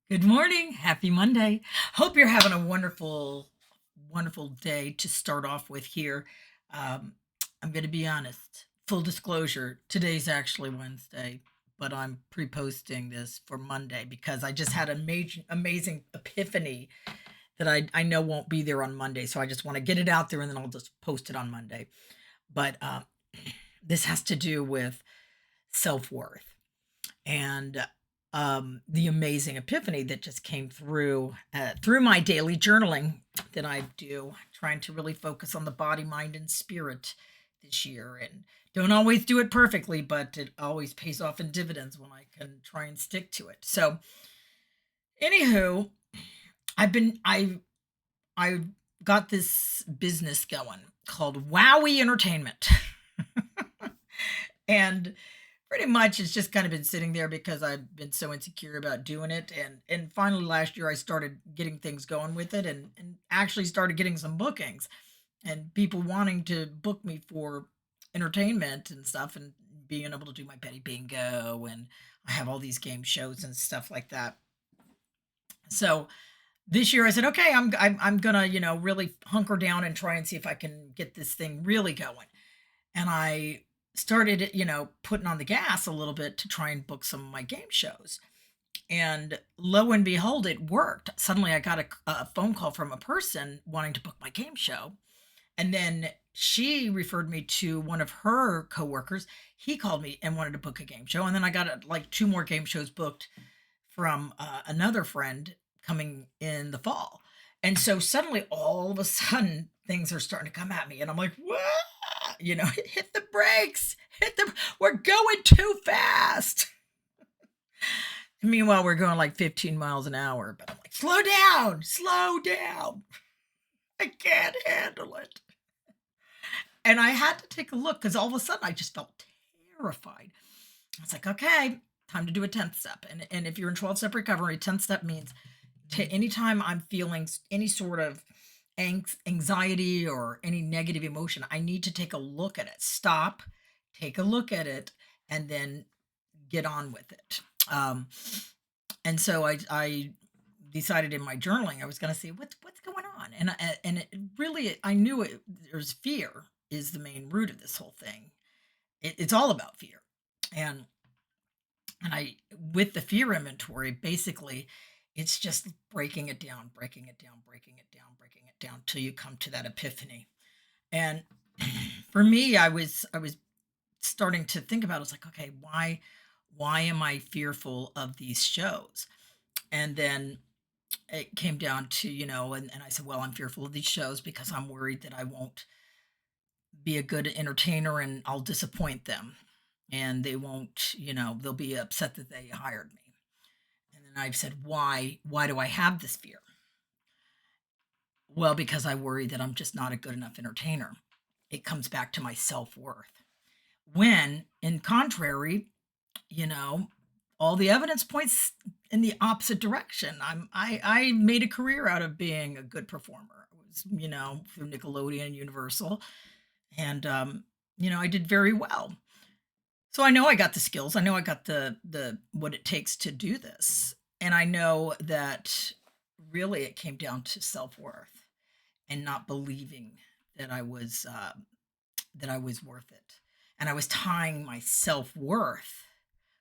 Good morning. Happy Monday. Hope you're having a wonderful, wonderful day to start off with here. Um, I'm going to be honest. Full disclosure, today's actually Wednesday, but I'm pre posting this for Monday because I just had a major, amazing epiphany that I know won't be there on Monday. So I just want to get it out there and then I'll just post it on Monday. But this has to do with self worth and the amazing epiphany that just came through my daily journaling that I do, trying to really focus on the body, mind, and spirit this year. And don't always do it perfectly, but it always pays off in dividends when I can try and stick to it. So, anywho, I got this business going called Wowie Entertainment. And pretty much it's just kind of been sitting there because I've been so insecure about doing it. And finally last year I started getting things going with it and actually started getting some bookings and people wanting to book me for entertainment and stuff and being able to do my Betty Bingo, and I have all these game shows and stuff like that. So this year I said, okay, I'm gonna, really hunker down and try and see if I can get this thing really going. And I started, putting on the gas a little bit to try and book some of my game shows. And lo and behold, it worked. Suddenly I got a phone call from a person wanting to book my game show. And then she referred me to one of her coworkers. He called me and wanted to book a game show. And then I got like two more game shows booked from another friend coming in the fall. And so suddenly, all of a sudden, things are starting to come at me. And I'm like, what? Hit the brakes. We're going too fast. And meanwhile, we're going like 15 miles an hour. But I'm like, slow down, slow down. I can't handle it. And I had to take a look because all of a sudden I just felt terrified. I was like, okay, time to do a 10th step. And if you're in 12 step recovery, 10th step means anytime I'm feeling any sort of anxiety or any negative emotion, I need to take a look at it. Stop, take a look at it, and then get on with it. And so I decided in my journaling I was going to see what's going on, and it really, I knew there's fear is the main root of this whole thing. It's all about fear, and I, with the fear inventory, basically it's just breaking it down, breaking it down, breaking it down, breaking it down till you come to that epiphany. And for me, I was starting to think about it. I was like, okay, why am I fearful of these shows? And then it came down to, and I said, well, I'm fearful of these shows because I'm worried that I won't be a good entertainer and I'll disappoint them. And they won't, they'll be upset that they hired me. And then I've said, why do I have this fear? Well, because I worry that I'm just not a good enough entertainer. It comes back to my self-worth. When, in contrary, you know, all the evidence points in the opposite direction. I made a career out of being a good performer. I was, through Nickelodeon and Universal, and I did very well. So I know I got the skills. I know I got the what it takes to do this. And I know that really it came down to self-worth and not believing that I was worth it. And I was tying my self-worth,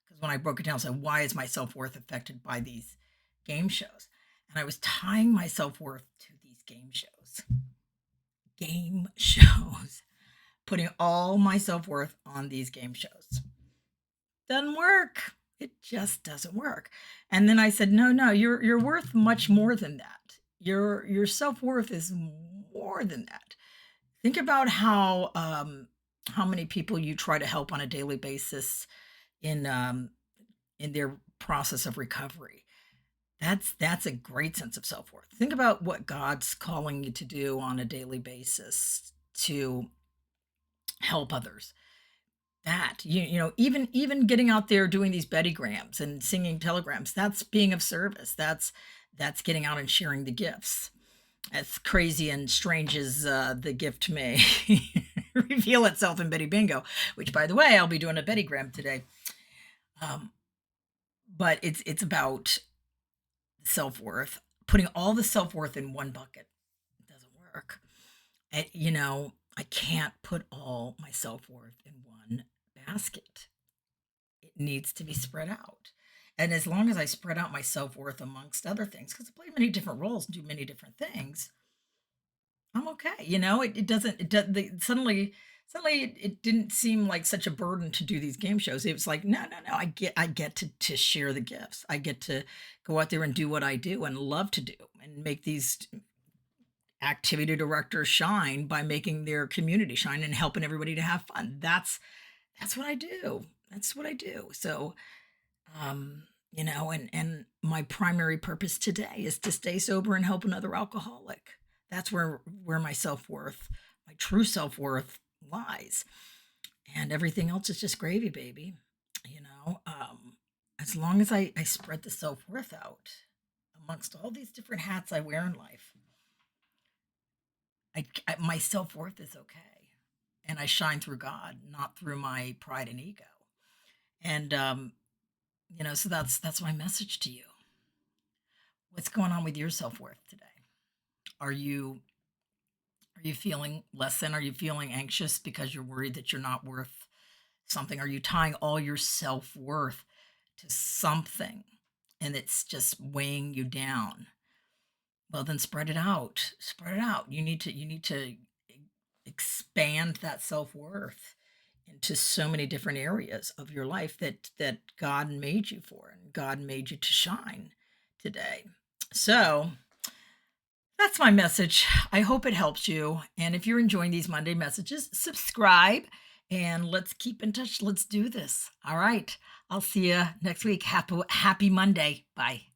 because when I broke it down, I said, why is my self-worth affected by these game shows? And I was tying my self-worth to these game shows. Game shows. Putting all my self-worth on these game shows. Doesn't work. It just doesn't work. And then I said, no, you're worth much more than that. Your self-worth is more than that. Think about how many people you try to help on a daily basis in their process of recovery. That's a great sense of self-worth. Think about what God's calling you to do on a daily basis to help others. That even getting out there doing these Betty Grams and singing telegrams, that's being of service. That's getting out and sharing the gifts. As crazy and strange as the gift may reveal itself in Betty Bingo, which, by the way, I'll be doing a Betty Gram today. Um, but it's about self-worth, putting all the self-worth in one bucket. It doesn't work. I can't put all my self-worth in one basket. It needs to be spread out. And as long as I spread out my self-worth amongst other things, because I play many different roles, do many different things, I'm okay. It doesn't, it does the, suddenly it didn't seem like such a burden to do these game shows. It was like, no, no, no, I get to share the gifts. I get to go out there and do what I do and love to do and make these activity directors shine by making their community shine and helping everybody to have fun. That's what I do. That's what I do. So, and my primary purpose today is to stay sober and help another alcoholic. That's where my self-worth, my true self-worth lies. And everything else is just gravy, baby. You know, as long as I spread the self-worth out amongst all these different hats I wear in life, my self-worth is okay. And I shine through God, not through my pride and ego. And so that's my message to you. What's going on with your self-worth today? Are you feeling less than? Are you feeling anxious because you're worried that you're not worth something? Are you tying all your self-worth to something and it's just weighing you down? Well, then spread it out. Spread it out. You need to expand that self-worth into so many different areas of your life that God made you for and God made you to shine today. So, that's my message. I hope it helps you. And if you're enjoying these Monday messages, subscribe and let's keep in touch. Let's do this. All right. I'll see you next week. Happy Monday. Bye.